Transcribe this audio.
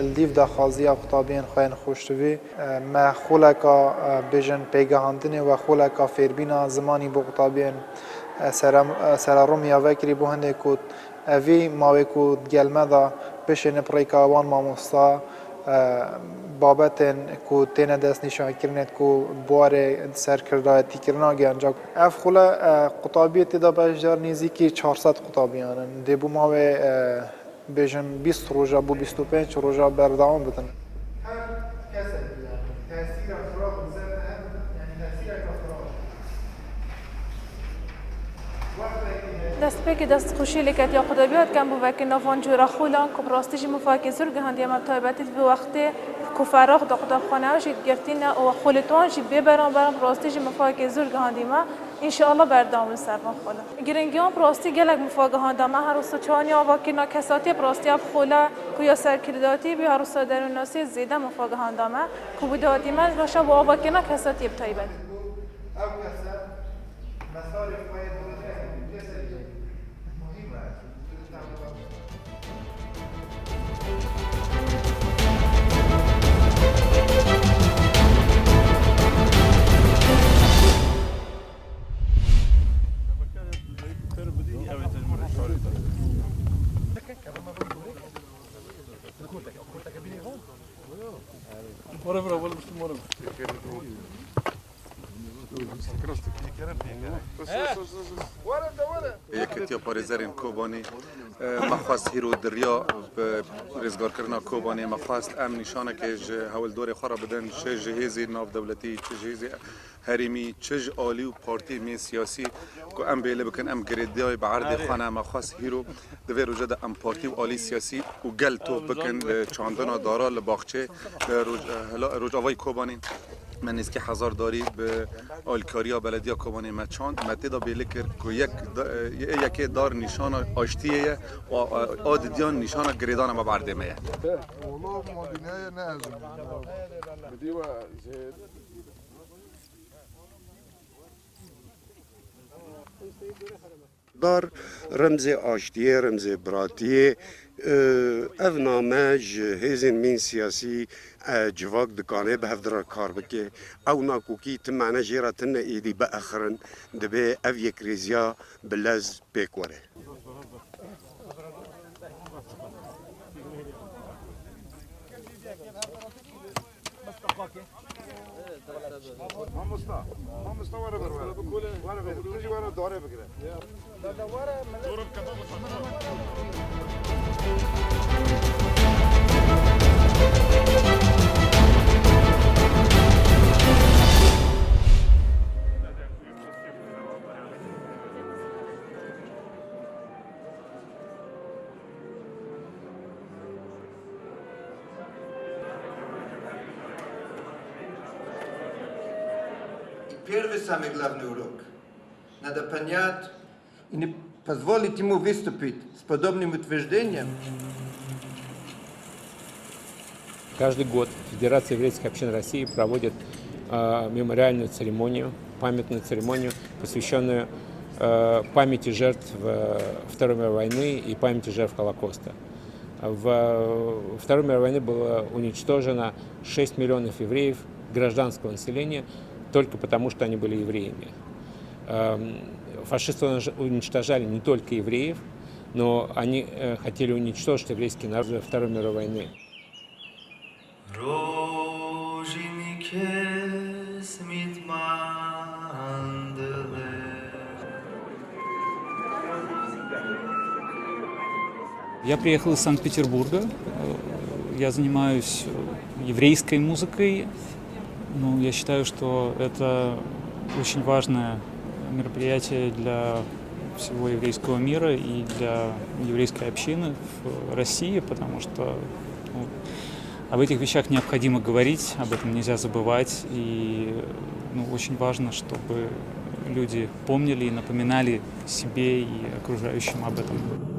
لیف دا خازی اقتابین خواهن خوشتوی ما خولکا بیجن پیگهاندنی و خولکا فیربینا زمانی بو اقتابین سرارم یا وکری بو هنده کود اوی ماوی کود گلمه دا بشن پریکاوان ماموستا بابتن کو تینه دست نشان کرنت کو بواره سرکردایتی کرنا گنجا اف خوله قطابیت دا بجار نیزی که 400 قطابیانن دی بو ماوی بیشن 20 روزا بو 25 روزا بردام بدن دست به که دست خوشی لکت یا خدا بیاد کم بو وکی نوان جورا خولان که براستی جی مفاکی زرگ هندی هم تایبتی به وقت که فراغ دا خدا خانه هاشید گرتین و خولتوان جی ببرم براستی جی مفاکی زرگ هندی ما انشاءالله بردام سرما خوله گرنگیان براستی گلک مفاگه هنده ما هر روز چانی آوا که نکساتی براستی اب خوله که یا سرکرداتی به هر روز درون ناسی زیده مفاگه هنده ما که بوداتی من باشه و آوا که نکساتی بتایبت یکتیا پارێزەرên کۆبانê مەخواست هîro diriya rêzgarkirina Kobanê mexwast em nîşanekê ji hewildorê xwe re bidin çi ji hêzê navdewletî çi ji hêzê herêmî çi ji alî û partiyê siyasî ku em bêle bikin em girêdiyayê bi erdê xwe ne mexwast hîro di vê rojê de em partî û alî siyasî û gel tov bikin li çandina dara li baxçê Rojavayê Kobanê من اسکی هزارداری به آلکاریا بلدیا کوبانی مچان متدا بیلکر کو یک دار نشان آشتیه و آدیان نشان گریدان ما بردیمه دار رمز آشتیه رمز براتیه اف نامه هزین مین سیاسی جواک دکانه به هفدر کار بکه او ناکوکی تمعنه جیرا تنه ایدی به اخرن دبه اف یک ریزیا بلز پیکوره Первый самый главный урок. Надо понять и не позволить ему выступить с подобным утверждением. Каждый год Федерация еврейских общин России проводит мемориальную церемонию, памятную церемонию, посвященную памяти жертв Второй мировой войны и памяти жертв Холокоста. В Второй мировой войне было уничтожено 6 миллионов евреев, гражданского населения, только потому, что они были евреями. Фашисты уничтожали не только евреев, но они хотели уничтожить еврейский народ во Второй мировой войны. Я приехал из Санкт-Петербурга. Я занимаюсь еврейской музыкой. Ну, я считаю, что это очень важное мероприятие для всего еврейского мира и для еврейской общины в России, потому что об этих вещах необходимо говорить, об этом нельзя забывать. И очень важно, чтобы люди помнили и напоминали себе и окружающим об этом.